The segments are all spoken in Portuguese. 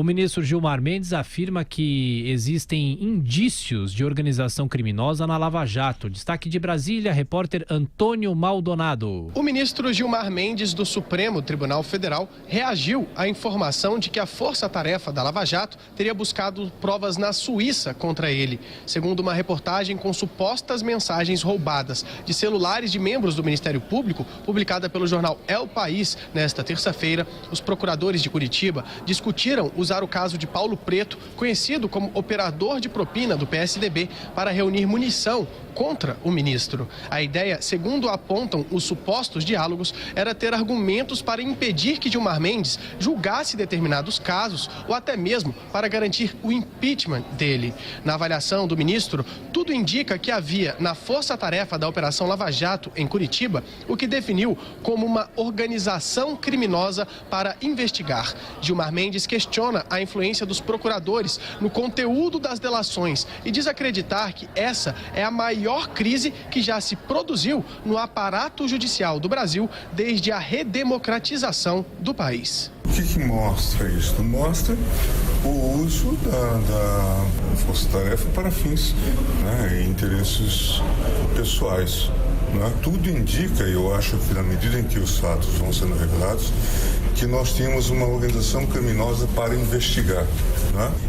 O ministro Gilmar Mendes afirma que existem indícios de organização criminosa na Lava Jato. Destaque de Brasília, repórter Antônio Maldonado. O ministro Gilmar Mendes, do Supremo Tribunal Federal, reagiu à informação de que a força-tarefa da Lava Jato teria buscado provas na Suíça contra ele. Segundo uma reportagem com supostas mensagens roubadas de celulares de membros do Ministério Público, publicada pelo jornal El País nesta terça-feira, os procuradores de Curitiba discutiram usar o caso de Paulo Preto, conhecido como operador de propina do PSDB, para reunir munição contra o ministro. A ideia, segundo apontam os supostos diálogos, era ter argumentos para impedir que Gilmar Mendes julgasse determinados casos ou até mesmo para garantir o impeachment dele. Na avaliação do ministro, tudo indica que havia na força-tarefa da Operação Lava Jato em Curitiba o que definiu como uma organização criminosa para investigar. Gilmar Mendes questiona a influência dos procuradores no conteúdo das delações e diz acreditar que essa é a maior crise que já se produziu no aparato judicial do Brasil desde a redemocratização do país. O que mostra isso? Mostra o uso da força-tarefa para fins, e interesses pessoais. Tudo indica, e eu acho que na medida em que os fatos vão sendo revelados, que nós tínhamos uma organização criminosa para investigar.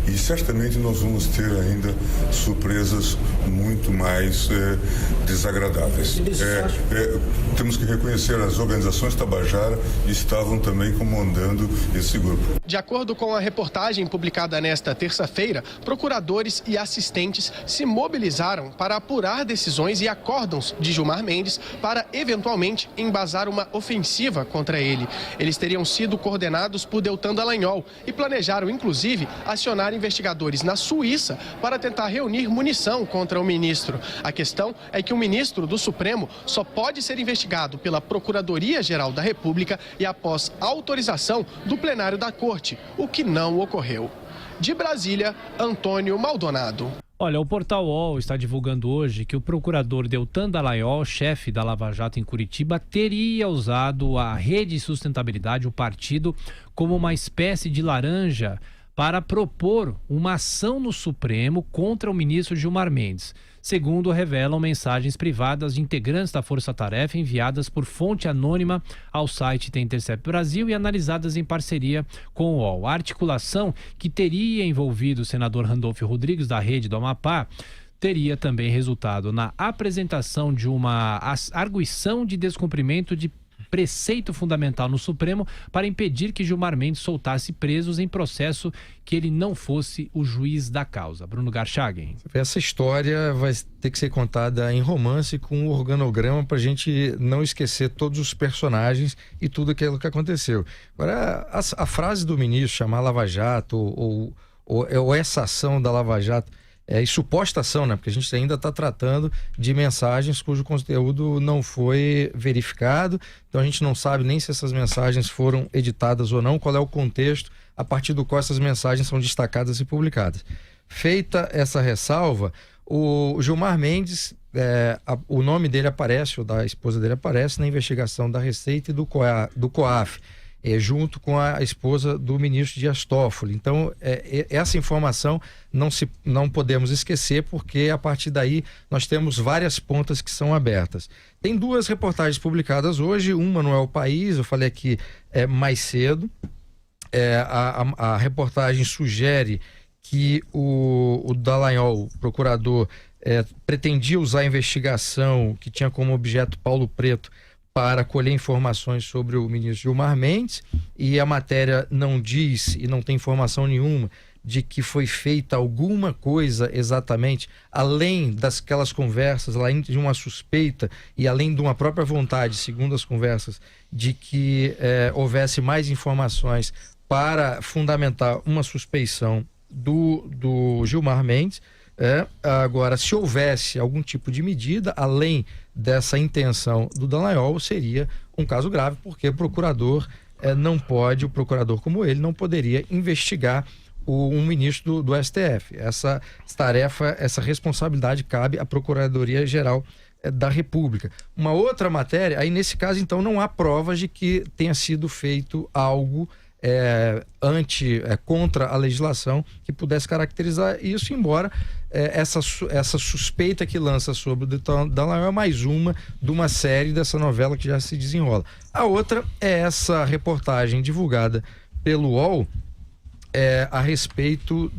E certamente nós vamos ter ainda surpresas muito mais desagradáveis. Temos que reconhecer, as organizações Tabajara estavam também comandando esse grupo. De acordo com a reportagem publicada nesta terça-feira, procuradores e assistentes se mobilizaram para apurar decisões e acórdãos de Gilmar Mendes para, eventualmente, embasar uma ofensiva contra ele. Eles teriam sido coordenados por Deltan Dallagnol e planejaram, inclusive, acionar investigadores na Suíça para tentar reunir munição contra o ministro. A questão é que o ministro do Supremo só pode ser investigado pela Procuradoria-Geral da República e após autorização do plenário da Corte, o que não ocorreu. De Brasília, Antônio Maldonado. Olha, o Portal UOL está divulgando hoje que o procurador Deltan Dallagnol, chefe da Lava Jato em Curitiba, teria usado a Rede Sustentabilidade, o partido, como uma espécie de laranja para propor uma ação no Supremo contra o ministro Gilmar Mendes. Segundo revelam mensagens privadas de integrantes da Força Tarefa enviadas por fonte anônima ao site The Intercept Brasil e analisadas em parceria com o UOL. A articulação, que teria envolvido o senador Randolfo Rodrigues, da Rede do Amapá, teria também resultado na apresentação de uma arguição de descumprimento de preceito fundamental no Supremo para impedir que Gilmar Mendes soltasse presos em processo que ele não fosse o juiz da causa. Bruno Garchagen. Essa história vai ter que ser contada em romance com um organograma para a gente não esquecer todos os personagens e tudo aquilo que aconteceu. Agora, a frase do ministro chamar Lava Jato ou essa ação da Lava Jato, e suposta ação, porque a gente ainda está tratando de mensagens cujo conteúdo não foi verificado, então a gente não sabe nem se essas mensagens foram editadas ou não, qual é o contexto a partir do qual essas mensagens são destacadas e publicadas. Feita essa ressalva, o Gilmar Mendes, o nome dele aparece, ou da esposa dele aparece, na investigação da Receita e do COAF, junto com a esposa do ministro Dias Toffoli. Então, essa informação não podemos esquecer, porque a partir daí nós temos várias pontas que são abertas. Tem duas reportagens publicadas hoje, uma no El País, eu falei aqui mais cedo. A reportagem sugere que o Dallagnol, o procurador, pretendia usar a investigação que tinha como objeto Paulo Preto para colher informações sobre o ministro Gilmar Mendes, e a matéria não diz e não tem informação nenhuma de que foi feita alguma coisa exatamente, além daquelas conversas, além de uma suspeita e além de uma própria vontade, segundo as conversas, de que houvesse mais informações para fundamentar uma suspeição do Gilmar Mendes. Agora, se houvesse algum tipo de medida, além dessa intenção do Dallagnol, seria um caso grave, porque o procurador não pode, o procurador como ele, não poderia investigar um ministro do STF. Essa tarefa, essa responsabilidade cabe à Procuradoria-Geral da República. Uma outra matéria, aí nesse caso então não há provas de que tenha sido feito algo contra a legislação que pudesse caracterizar isso, embora essa suspeita que lança sobre o Deltan Dallagnol é mais uma de uma série dessa novela que já se desenrola. A outra é essa reportagem divulgada pelo UOL a respeito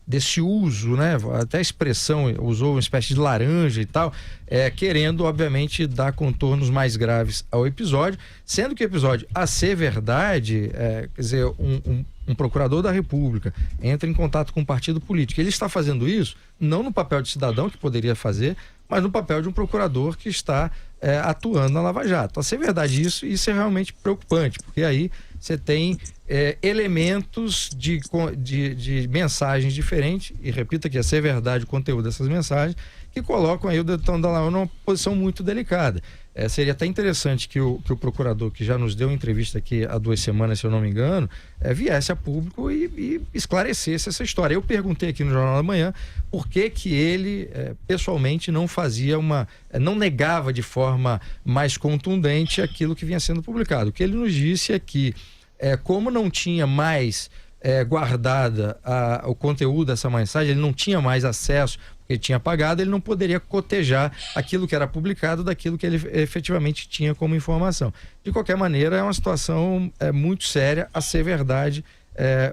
desse uso, né? Até a expressão, usou uma espécie de laranja e tal, querendo, obviamente, dar contornos mais graves ao episódio, sendo que o episódio, a ser verdade, quer dizer, um procurador da República entra em contato com um partido político. Ele está fazendo isso não no papel de cidadão, que poderia fazer, mas no papel de um procurador que está atuando na Lava Jato. A ser verdade isso é realmente preocupante, porque aí você tem elementos de mensagens diferentes, e repito aqui, a ser verdade o conteúdo dessas mensagens, que colocam aí o Deltan Dallagnol numa posição muito delicada. Seria até interessante que o procurador, que já nos deu uma entrevista aqui há 2 semanas, se eu não me engano, viesse a público e esclarecesse essa história. Eu perguntei aqui no Jornal da Manhã por que ele pessoalmente não não negava de forma mais contundente aquilo que vinha sendo publicado. O que ele nos disse é que, como não tinha mais guardada o conteúdo dessa mensagem, ele não tinha mais acesso, porque ele tinha pagado, ele não poderia cotejar aquilo que era publicado daquilo que ele efetivamente tinha como informação. De qualquer maneira, é uma situação muito séria, a ser verdade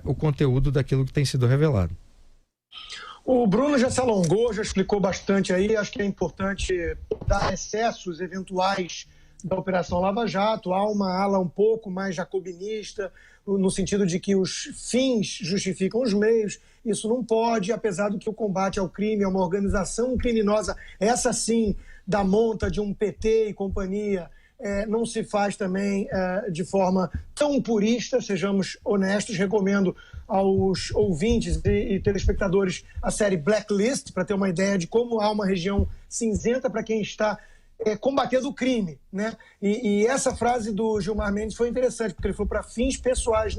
o conteúdo daquilo que tem sido revelado. O Bruno já se alongou, já explicou bastante aí, acho que é importante dar excessos eventuais da Operação Lava Jato. Há uma ala um pouco mais jacobinista, no sentido de que os fins justificam os meios. Isso não pode, apesar do que o combate ao crime é uma organização criminosa, essa sim, da monta de um PT e companhia, não se faz também de forma tão purista, sejamos honestos. Recomendo aos ouvintes e telespectadores a série Blacklist, para ter uma ideia de como há uma região cinzenta para quem está combatendo o crime, né? E essa frase do Gilmar Mendes foi interessante, porque ele falou para fins pessoais.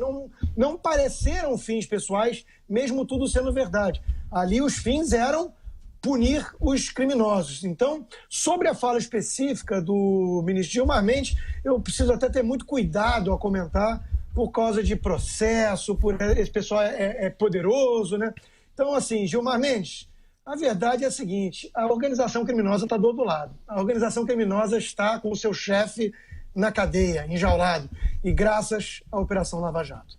Não pareceram fins pessoais, mesmo tudo sendo verdade. Ali os fins eram punir os criminosos. Então, sobre a fala específica do ministro Gilmar Mendes, eu preciso até ter muito cuidado ao comentar, por causa de processo, esse pessoal é poderoso, né? Então, assim, Gilmar Mendes, a verdade é a seguinte: a organização criminosa está do outro lado. A organização criminosa está com o seu chefe na cadeia, enjaulado, e graças à Operação Lava Jato.